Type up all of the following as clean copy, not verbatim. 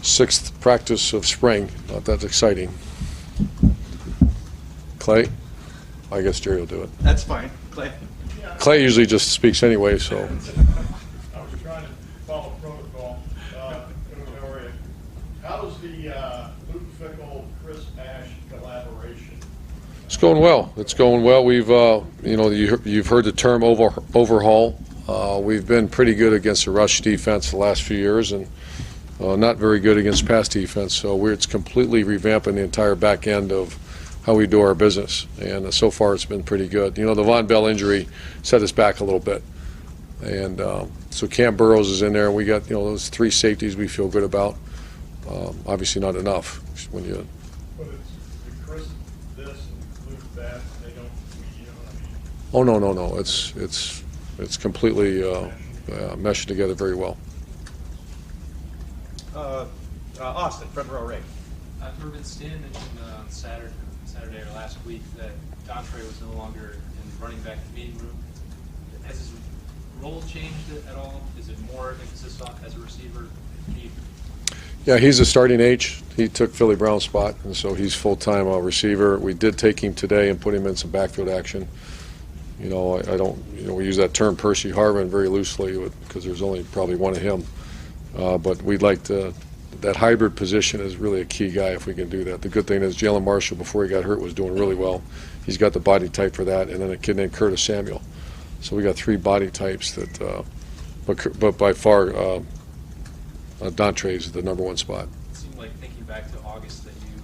6th practice of spring. Not that exciting. Clay? I guess Jerry will do it. That's fine. Clay? Clay usually just speaks anyway, so. I was trying to follow protocol. How does the Luke Fickle, Chris Ash collaboration? It's going well. It's going well. We've, you've heard the term overhaul. We've been pretty good against the rush defense the last few years, and not very good against pass defense. So it's completely revamping the entire back end of how we do our business, and so far it's been pretty good. The Von Bell injury set us back a little bit, and so Cam Burrows is in there, and we got those 3 safeties we feel good about. Obviously not enough when you. But it's Chris this and Luke that. They don't. Oh no. It's completely meshed together very well. Austin, front row right. Urban Stin mentioned on Saturday or last week that Dontre was no longer in the running back meeting room. Has his role changed at all? Is it more emphasis on as a receiver? Yeah, he's a starting H. He took Philly Brown's spot, and so he's full-time receiver. We did take him today and put him in some backfield action. I don't. We use that term Percy Harvin very loosely because there's only probably one of him. But we'd like to. That hybrid position is really a key guy if we can do that. The good thing is Jalen Marshall, before he got hurt, was doing really well. He's got the body type for that, and then a kid named Curtis Samuel. So we got 3 body types that, but by far, Dontre is the #1 spot. It seemed like thinking back to August that you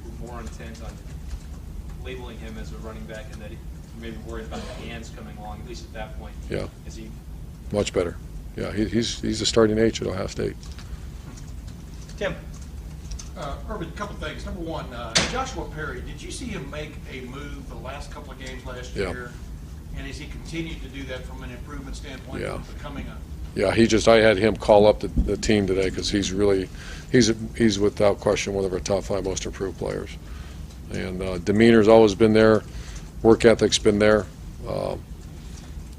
were more intent on labeling him as a running back, and that you maybe worried about the hands coming along, at least at that point. Yeah. Is he? Much better. Yeah, he's a starting H at Ohio State. Tim? Urban, a couple things. Number one, Joshua Perry, did you see him make a move the last couple of games last year? And has he continued to do that from an improvement standpoint? Yeah. Becoming a Yeah, I had him call up the team today because he's without question one of our top 5 most improved players. And demeanor's always been there, work ethic's been there.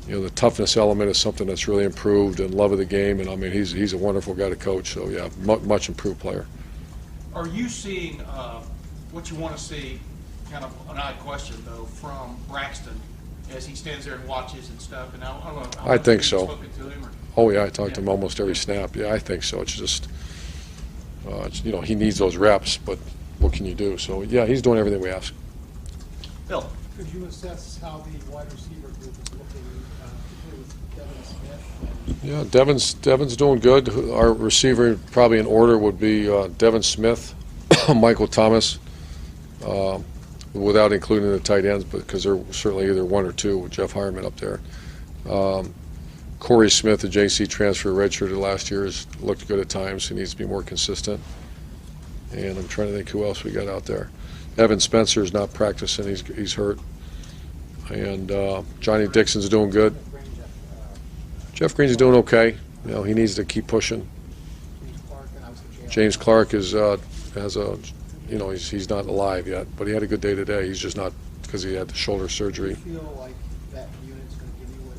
The toughness element is something that's really improved, and love of the game. And I mean, he's a wonderful guy to coach. So yeah, much improved player. Are you seeing what you want to see? Kind of an odd question though from Braxton as he stands there and watches and stuff. And I don't know. How I much think have you so. spoken to him, or? Oh yeah, I talk to him almost every snap. Yeah, I think so. It's just he needs those reps, but what can you do? So yeah, he's doing everything we ask. Phil? Could you assess how the wide receiver group is looking, particularly with Devin Smith? Yeah, Devin's doing good. Our receiver, probably in order, would be Devin Smith, Michael Thomas, without including the tight ends, because they're certainly either 1 or 2 with Jeff Hireman up there. Corey Smith, the JC transfer redshirted last year, has looked good at times. He needs to be more consistent. And I'm trying to think who else we got out there. Evan Spencer is not practicing. He's hurt. And Johnny Dixon's doing good. Jeff Green's doing okay. He needs to keep pushing. James Clark is he's not alive yet, but he had a good day today. He's just not because he had the shoulder surgery. Do you feel like that unit's going to give you what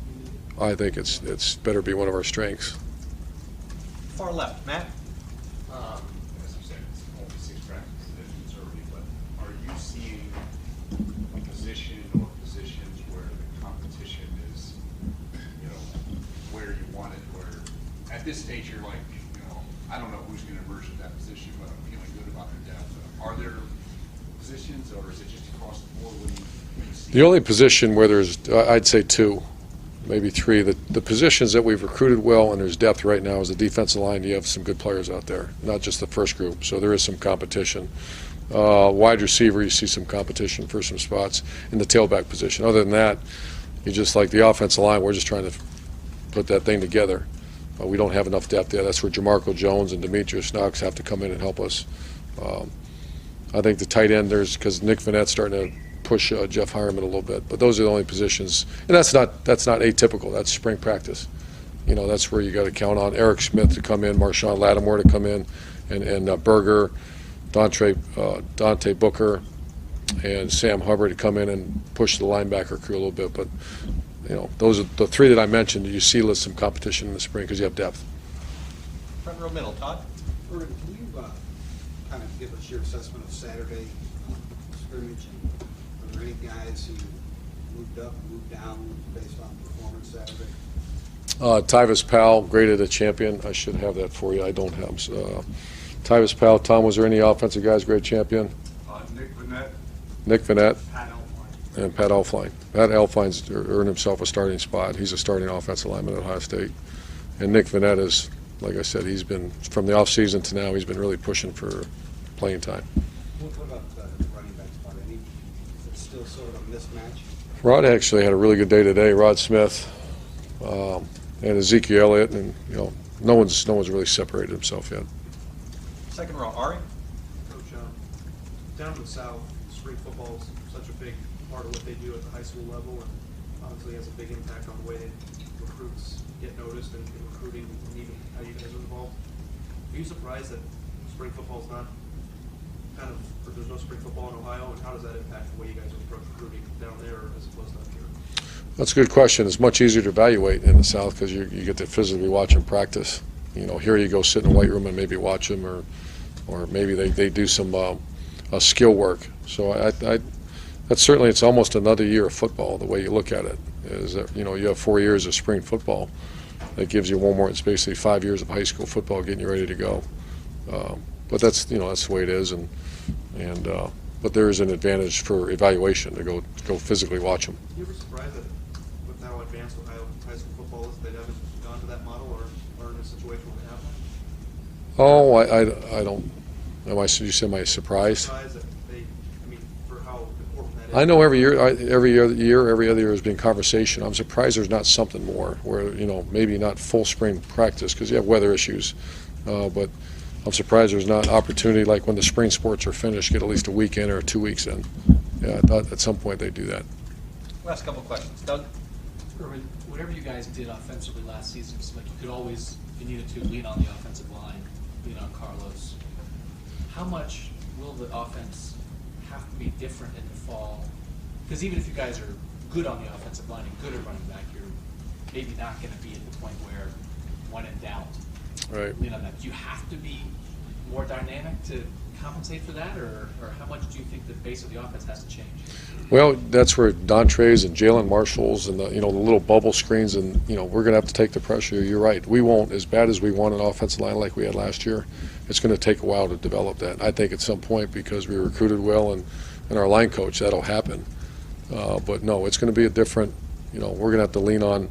you need? I think it's better be one of our strengths. Far left. Matt? As you said, it's only 6 practices that are early, but are you seeing a position or positions where the competition is, where you want it, where at this stage you're like, I don't know who's going to emerge in that position, but I'm feeling good about their depth. Are there positions, or is it just across the board when you see? The only position where there's, I'd say 2, maybe 3. The positions that we've recruited well and there's depth right now is the defensive line. You have some good players out there, not just the first group. So there is some competition. Wide receiver, you see some competition for some spots in the tailback position. Other than that, you just like the offensive line. We're just trying to put that thing together. We don't have enough depth there. That's where Jamarco Jones and Demetrius Knox have to come in and help us. I think the tight end, because Nick Vanette's starting to push Jeff Hireman a little bit. But those are the only positions, and that's not atypical. That's spring practice. That's where you got to count on Eric Smith to come in, Marshawn Lattimore to come in, and Berger, Dante Booker, and Sam Hubbard to come in and push the linebacker crew a little bit. But those are the 3 that I mentioned. You see some competition in the spring because you have depth. Front row middle. Todd? Erwin, can you kind of give us your assessment of Saturday scrimmage? And are there any guys who moved up, moved down based on performance Saturday? Tyvis Powell graded a champion. I should have that for you. I don't have. Tyvis Powell. Tom, was there any offensive guys grade champion? Nick Vanette. And Pat Elfline. Pat Elfline's earned himself a starting spot. He's a starting offensive lineman at Ohio State. And Nick Vanette is, like I said, he's been, from the offseason to now, he's been really pushing for playing time. What about the running back spot? Is it still sort of a mismatch? Rod actually had a really good day today. Rod Smith and Ezekiel Elliott, and no one's really separated himself yet. Second row, Ari. Coach, down in the South, spring football is such a big part of what they do at the high school level, and obviously has a big impact on the way recruits get noticed and recruiting, and even how you guys are involved. Are you surprised that spring football is not or there's no spring football in Ohio, and how does that impact the way you guys approach recruiting down there as opposed to up here? That's a good question. It's much easier to evaluate in the South because you get to physically watch them practice. Here you go sit in a weight room and maybe watch them, or maybe they do some skill work. So that's certainly, it's almost another year of football the way you look at it. Is that you have 4 years of spring football. That gives you one more. It's basically 5 years of high school football getting you ready to go. But that's that's the way it is, but there is an advantage for evaluation to go physically watch them. You ever surprised that with how advanced Ohio high school football is, they haven't gone to that model or in a situation where they have one? Oh, I don't. You said, am I surprised? Surprised that for how important that is. I know every other year has been conversation. I'm surprised there's not something more where maybe not full spring practice because you have weather issues, but I'm surprised there's not opportunity like when the spring sports are finished, get at least a week in or 2 weeks in. Yeah, I thought at some point they'd do that. Last couple questions. Doug? Irwin, whatever you guys did offensively last season, it's like you could always, if you needed to, lean on the offensive line, lean on Carlos. How much will the offense have to be different in the fall? Because even if you guys are good on the offensive line and good at running back, you're maybe not going to be at the point where when in doubt, lean on that. Do you have to be more dynamic to compensate for that, or how much do you think the base of the offense has to change? Well, that's where Dontre's and Jalen Marshall's and the little bubble screens, and we're going to have to take the pressure. You're right. We won't, as bad as we want an offensive line like we had last year, it's going to take a while to develop that. I think at some point, because we recruited well and our line coach, that'll happen. But no, it's going to be a different, we're going to have to lean on,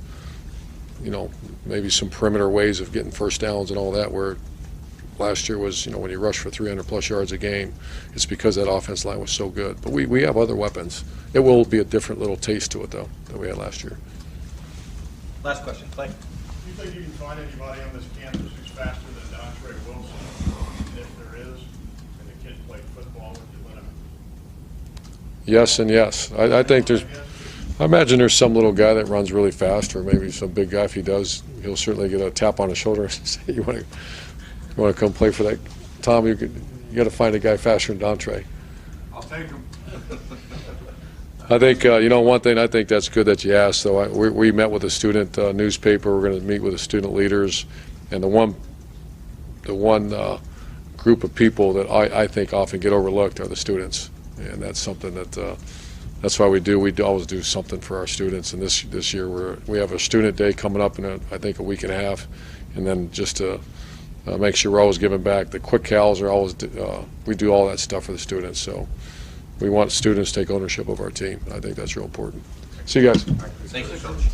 maybe some perimeter ways of getting first downs and all that, where last year was, when you rush for 300-plus yards a game, it's because that offense line was so good. But we have other weapons. It will be a different little taste to it, though, than we had last year. Last question, Clay. Do you think you can find anybody on this campus who's faster than Dontre Wilson? And if there is, and the kid played football, would you let him? Yes and yes. I think there's – I imagine there's some little guy that runs really fast, or maybe some big guy. If he does, he'll certainly get a tap on his shoulder and say, you want to come play for that? Tom, you got to find a guy faster than Dontre. I'll take him. I think, one thing I think that's good that you asked, though, we met with a student newspaper. We're going to meet with the student leaders, and the one group of people that I think often get overlooked are the students, and that's something that that's why we always do something for our students. And this year we have a student day coming up in I think a week and a half, and then just to make sure we're always giving back. The quick cals are always we do all that stuff for the students. So we want students to take ownership of our team. I think that's real important. See you guys. Thank you, Coach.